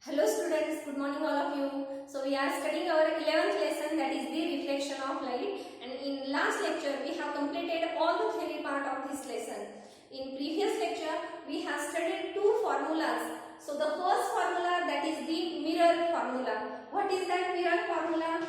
Hello students, good morning all of you. So we are studying our 11th lesson, that is the reflection of light, and in last lecture we have completed all the theory part of this lesson. In previous lecture we have studied two formulas. So the first formula, that is the mirror formula. What is that mirror formula?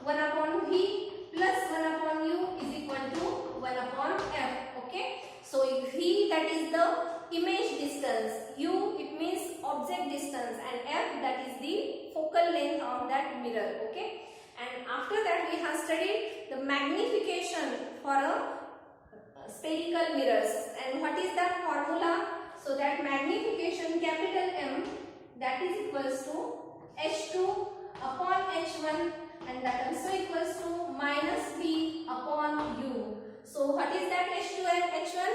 1 upon V plus 1 upon U is equal to 1 upon F. Okay. So if V, that is the image distance, U it means object distance, and F, that is the focal length of that mirror. Okay. And after that we have studied the magnification for a spherical mirrors. And what is that formula? So that magnification, capital M, that is equals to H2 upon H1, and that also equals to minus V upon U. So what is that H2 and H1?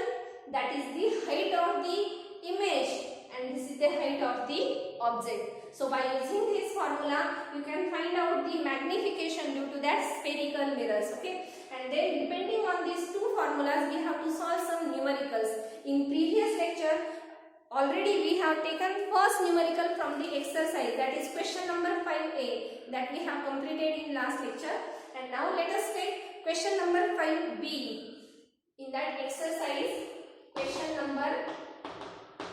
That is the height of the image, and this is the height of the object. So by using this formula you can find out the magnification due to that spherical mirrors. Okay. And then depending on these two formulas we have to solve some numericals. In previous lecture already we have taken first numerical from the exercise, that is question number 5a, that we have completed in last lecture. And now let us take question number 5b. In that exercise, question number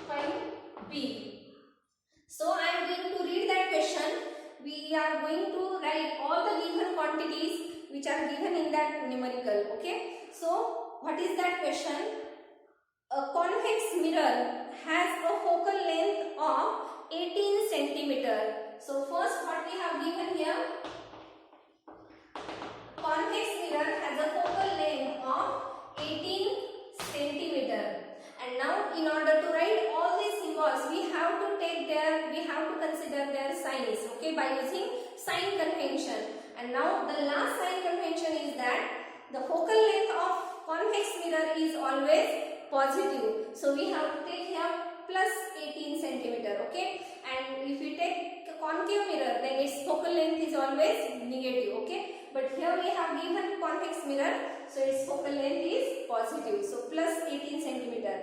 5b. So I am going to read that question. We are going to write all the given quantities which are given in that numerical. Okay. So what is that question? A convex mirror has a focal length of 18 centimeter. So first what we have given here, convex mirror has a focal length of 18 centimeter. And now in order to write all these symbols we have to consider their signs. Okay, by using sign convention. And now the last sign convention is that the focal length of convex mirror is always positive. So we have to take here plus 18 centimeter. Okay, and if we take the concave mirror then its focal length is always negative. Okay, but here we have given convex mirror, so its focal length is positive. So plus 18 centimeter.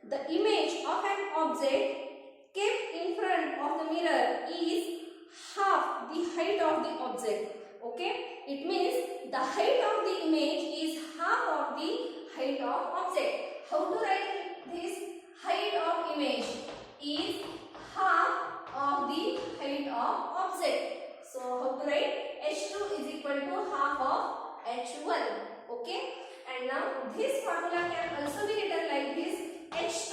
The image of an object kept in front of the mirror is half the height of the object. Okay, it means the height of the image is half of the height of object. How to write this? Height of image is half of the height of object. So how to write? H2 is equal to half of H1. Okay, and now this formula can also be written like this: H2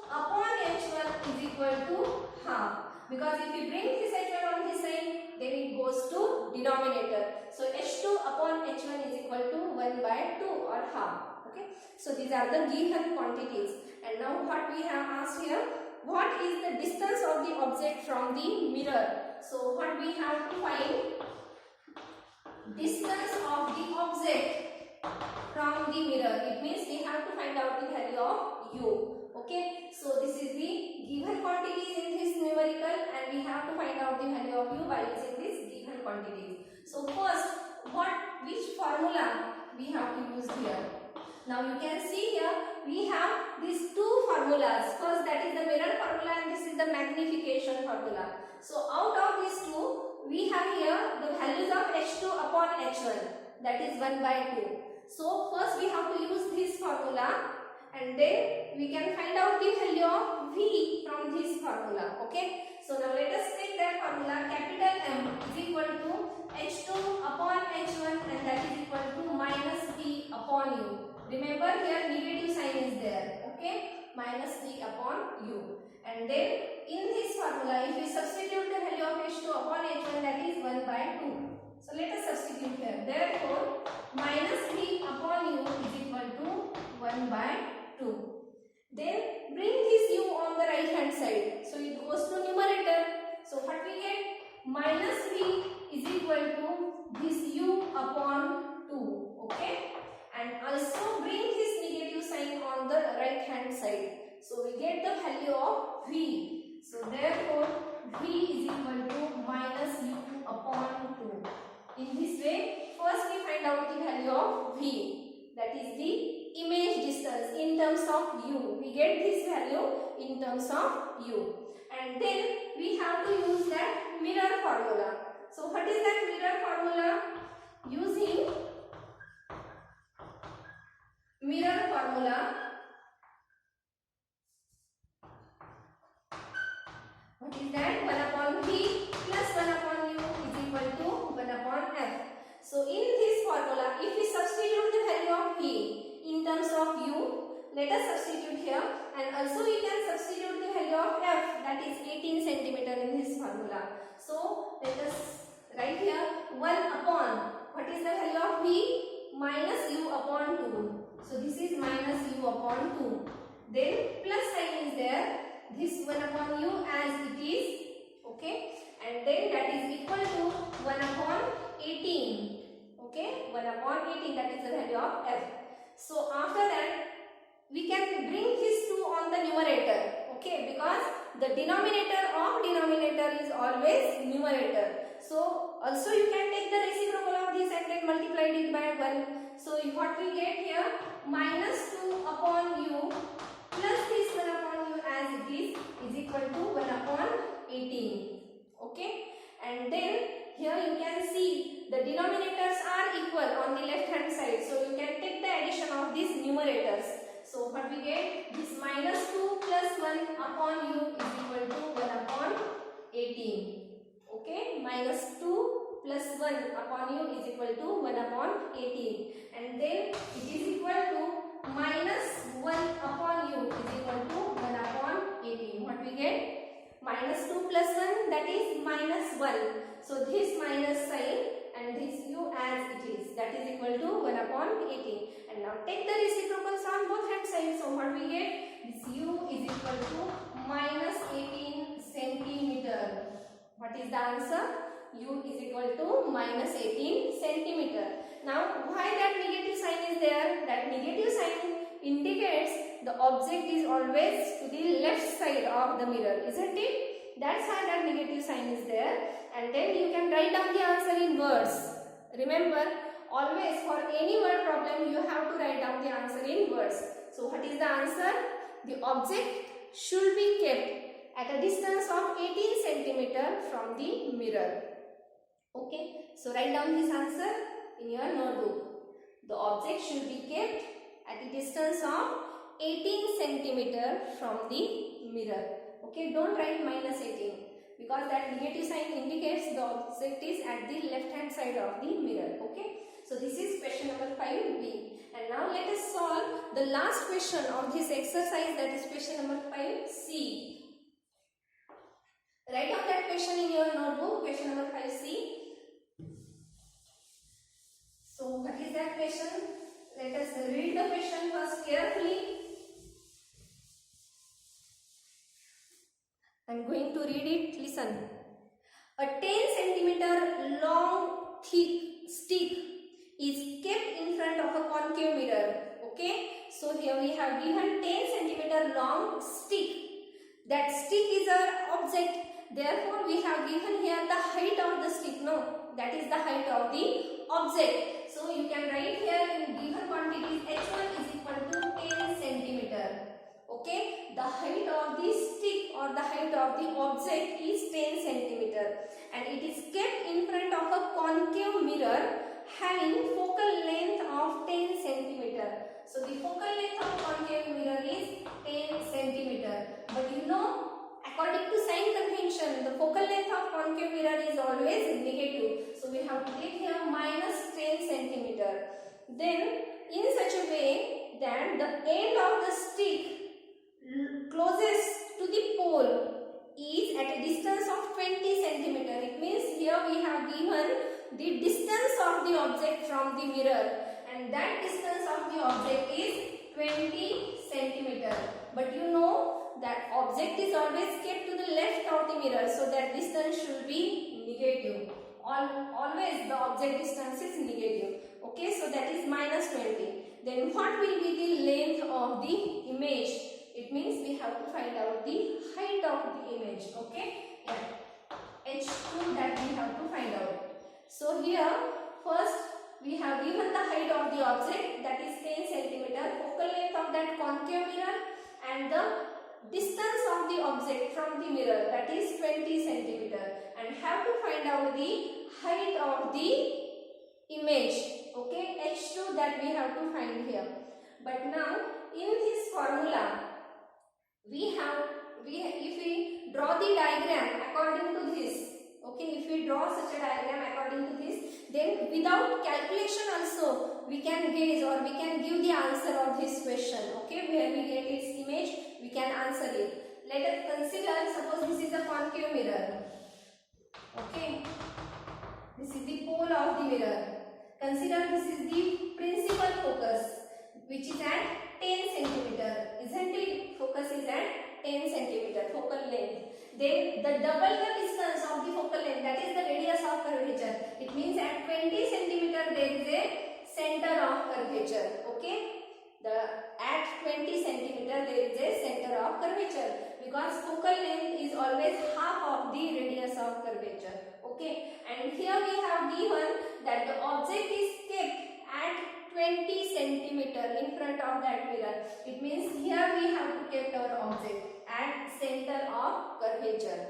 upon H1 is equal to half, because if we bring this H1 on this side then it goes to denominator. So H2 upon H1 is equal to 1 by 2 or half. Okay, so these are the given quantities. And now what we have asked here, what is the distance of the object from the mirror? So what we have to find, distance of the object from the mirror. It means we have to find out the value of U. Okay, so this is the given quantities in this numerical, and we have to find out the value of U by using these given quantities. So first, which formula we have to use here? Now you can see here we have these two formulas. First, that is the mirror formula, and this is the magnification formula. So out of these two we have here the values of H2 upon H1, that is 1 by 2. So first we have to use this formula, and then we can find out the value of V from this formula. Okay, so now let us take that formula. Capital M is equal to H2 upon H1, and that is equal to minus V upon U. Remember here negative sign is there. Okay, minus V upon U. And then in this formula if we substitute the value of H2 upon H1, that is 1 by 2. So let us substitute here. Therefore minus V upon U is equal to 1 by 2. Then bring this U on the right hand side. So it goes to numerator. So what we get? Minus V is equal to this U upon 2. Okay. And also bring this negative sign on the right hand side. So we get the value of V. So therefore V is equal to minus U upon 2. In this way, first we find out the value of V. That is the image distance in terms of U. We get this value in terms of u. And then we have to use that mirror formula. So what is that mirror formula? Using mirror formula, what is that? 1 upon v plus 1 upon u is equal to 1 upon f. So in this formula, if we substitute the value of v in terms of u, let us substitute here, and also we can substitute the value of f, that is 18 centimeter in this formula. So let us write here 1 upon, what is the value of v? Minus u upon 2. So this is minus u upon 2. Then plus sign is there. This 1 upon u as it is. Okay. And then that is equal to 1 upon 18. Okay. 1 upon 18, that is the value of f. So after that, we can bring these two on the numerator. Okay. Because the denominator of denominator is always numerator. So also you can take the reciprocal of this and then multiply it by 1. So what we get here, minus 2 upon u plus this 1 upon u as it is equal to 1 upon 18. Okay. And then here you can see the denominators are equal on the left hand side. So you can take the addition of these numerators. So what we get, this minus 2 plus 1 upon u is equal to 1 upon 18. Okay, minus 2 plus 1 upon u is equal to 1 upon 18. And then it is equal to minus 1 upon u is equal to 1 upon 18. What we get? Minus 2 plus 1, that is minus 1. So this minus sign and this u as it is, that is equal to 1 upon 18. And now take the reciprocals on both hand sides. So what we get? This u is equal to minus 18 centimeter. What is the answer? U is equal to minus 18 centimeter. Now why that negative sign is there? That negative sign indicates the object is always to the left side of the mirror, isn't it? That's why that negative sign is there. And then you can write down the answer in words. Remember, always for any word problem you have to write down the answer in words. So what is the answer? The object should be kept at a distance of 18 centimeter from the mirror. Okay, so write down this answer in your notebook. The object should be kept at a distance of 18 centimeter from the mirror. Okay, don't write minus 18 because that negative sign indicates the object is at the left hand side of the mirror. Okay, so this is question number 5b. And now let us solve the last question of this exercise, that is question number 5c. Write down that question in your notebook, question number 5c. So what is that question? Let us read the question first carefully. I am going to read it. Listen. A 10 centimeter long thick stick is kept in front of a concave mirror. Okay. So here we have given 10 centimeter long stick. That stick is our object. Therefore, we have given here the height of the stick. No, that is the height of the object. So you can write here in given quantities h1 is equal to 10 centimeter. Okay, the height of the stick or the height of the object is 10 centimeter, and it is kept in front of a concave mirror having focal length of 10 centimeter. So the focal length of concave mirror is 10 centimeter. But you know, according to sign convention, the focal length of concave mirror is always negative. So we have to take here minus 10 centimeter. Then in such a way that the end of the stick closest to the pole is at a distance of 20 centimeter. It means here we have given the distance of the object from the mirror, and that distance of the object is 20 centimeter. But you know that object is always kept to the left of the mirror, so that distance should be negative. Always the object distance is negative. Okay, so that is minus 20. Then what will be the length of the image? It means we have to find out the height of the image. Okay, yeah. H2 that we have to find out. So here first we have given the height of the object, that is 10 centimeter, focal length of that concave mirror, and the distance of the object from the mirror, that is 20 centimeter, and have to find out the height of the image. Okay, h2 that we have to find here. But now in this formula, if we draw the diagram according to this, okay, if we draw such a diagram according to this, then without calculation also we can gauge or we can give the answer of this question. Okay, where we get its image, we can answer it. Let us consider, suppose this is a concave mirror. Okay, this is the pole of the mirror. Consider this is the principal focus, which is at 10 centimeter. Isn't it? Focus is at 10 centimeter, focal length. Then the double the distance of the focal length, that is the radius of curvature. It means at 20 centimeter there is a center of curvature. Okay, at 20 centimeter there is a center of curvature, because focal length is always half of the radius of curvature. Okay, and here we have given that the object is kept at 20 centimeter in front of that mirror. It means here we have to keep our object at center of curvature.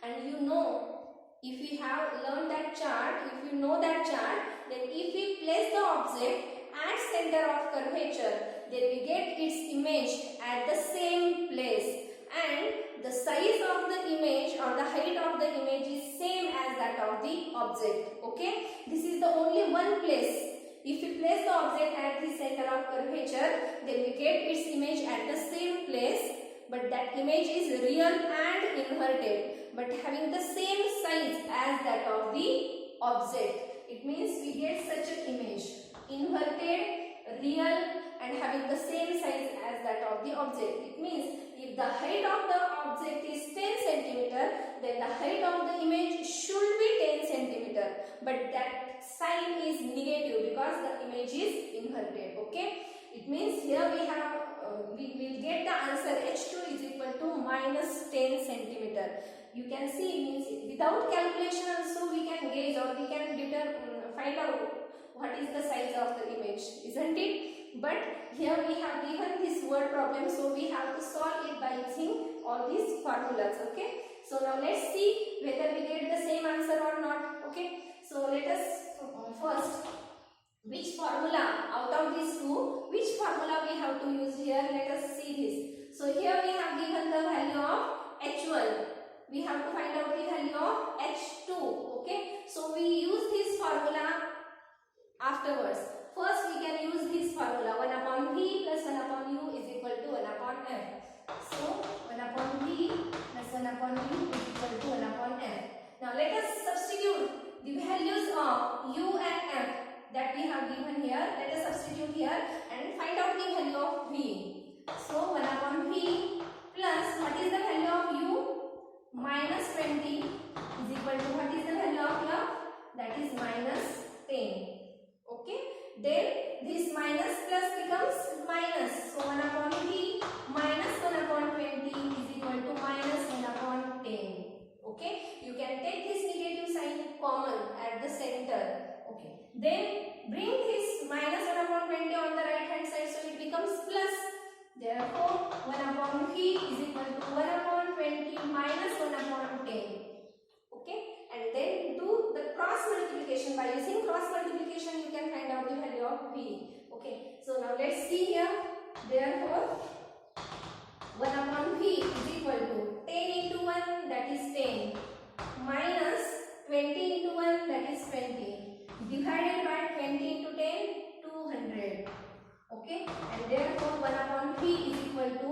And you know, if we have learned that chart, if you know that chart, then if we place the object at center of curvature, then we get its image at the same place, and the size of the image or the height of the image is same as that of the object. Okay, this is the only one place. If we place the object at the center of curvature, then we get its image at the same place, but that image is real and inverted, but having the same size as that of the object. It means we get such an image, inverted, real, and having the same size as that of the object. It means if the height of the object is 10 centimeter, then the height of the image should be 10 centimeter, but that sign is negative because the image is inverted. Okay, it means here we have we will get the answer h2 is equal to minus 10 centimeter. You can see, means without calculation also we can gauge or we can find out what is the size of the image, isn't it? But here we have given this word problem, so we have to solve it by using all these formulas. Okay, so now let's see whether we get the same answer or not. Okay, so let us first, which formula out of these two, which formula we have to use here? Let us see this. So here we have given the value of h1. We have to find out the value of h2. Okay, so we use this formula afterwards. First we can use this formula, 1 upon v plus 1 upon u is equal to 1 upon f. So 1 upon v plus 1 upon u is equal to 1 upon f. Now let us substitute the values of u and f that we have given here. Let us substitute here and find out the value of v. So 1 upon v plus, what is the value of u? Minus 20 is equal to, what is the value of f? That is minus 10. Okay, then this minus plus becomes minus. So 1 upon v minus 1 upon 20 is equal to minus 1 upon 10. Okay, you can take this negative sign common at the center. Okay, then bring this minus 1 upon 20 on the right hand side, so it becomes plus. Therefore 1 upon v is equal to 1 upon 20 minus 1 upon 10. Okay, and then do the cross multiplication. By using cross multiplication you can find out the value of v. Okay, so now let's see here. Therefore 1 upon v is equal to 10 into 1, that is 10, minus 20 into 1, that is 20, divided by 20 into 10, 200. Okay, and therefore 1 upon v is equal to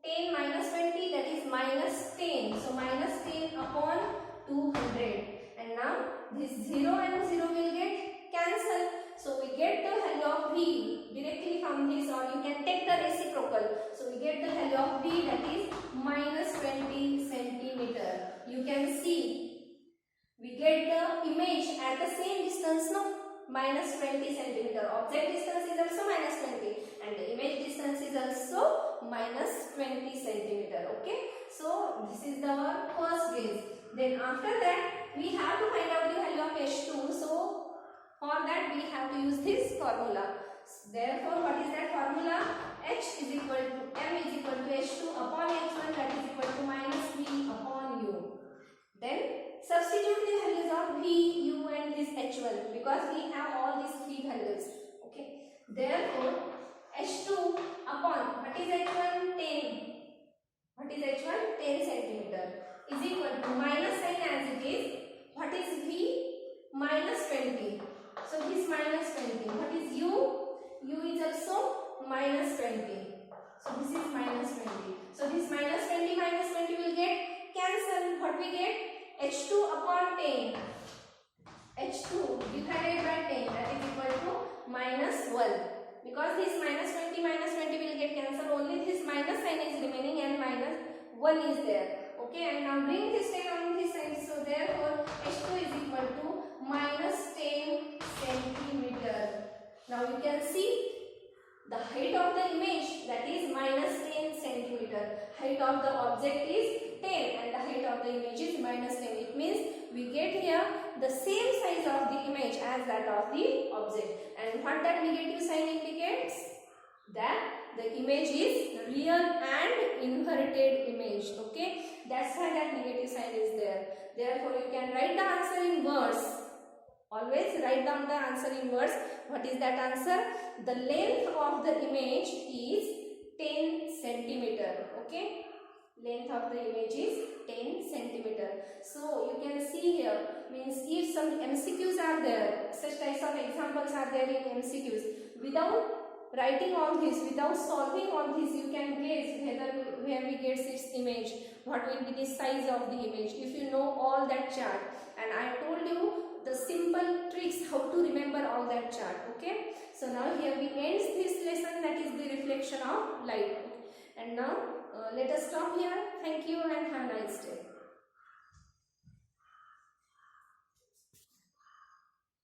10 minus 20, that is minus 10. So minus 10 upon 200. And now this 0 and 0 will get cancelled. So we get the value of v directly from this, or you can take the reciprocal. So we get the value of v, that is minus 20 centimeter. You can see we get the image at the same distance, no? Minus 20 centimeter. Object distance is also minus 20 and the image distance is also minus 20 centimeter. Okay, so this is the first gauge. Then after that we have to find out the value of h2. So for that we have to use this formula. Therefore what is that formula? H is equal to M is equal to H2 upon H1, that is equal to minus V upon U. Then substitute the values of V, U and this H1 because we have all these three values. Okay. Therefore, H2 upon what is H1? 10. What is H1? 10 centimeter is equal to minus sign as it is. What is V? Minus 20. So this minus 20. What is U? U is also minus 20. So this is minus 20. So this minus 20 will get cancelled. What we get? H2 upon 10. H2 divided by 10, that is equal to minus 1. Because this minus 20 will get cancelled. Only this minus sign is remaining and minus 1 is there. Okay, and now bring this 10 on this side. So therefore H2 is equal to minus 10 centimeter. Now you can see the height of the image, that is minus 10 centimeter. Height of the object is 10 and the height of the image is minus 10. It means we get here the same size of the image as that of the object. And what that negative sign indicates? That the image is real and inverted image. Okay, that's why that negative sign is there. Therefore you can write the answer in words. Always write down the answer in words. What is that answer? The length of the image is 10 centimeter. Okay, length of the image is 10 centimeter. So you can see here, means if some MCQs are there, such types of examples are there in MCQs, without writing all this, without solving all this, you can guess where we get its image, what will be the size of the image, if you know all that chart. And I told you the simple tricks how to remember all that chart. Okay, so now here we end this lesson, that is the reflection of light. And now let us stop here. Thank you and have a nice day.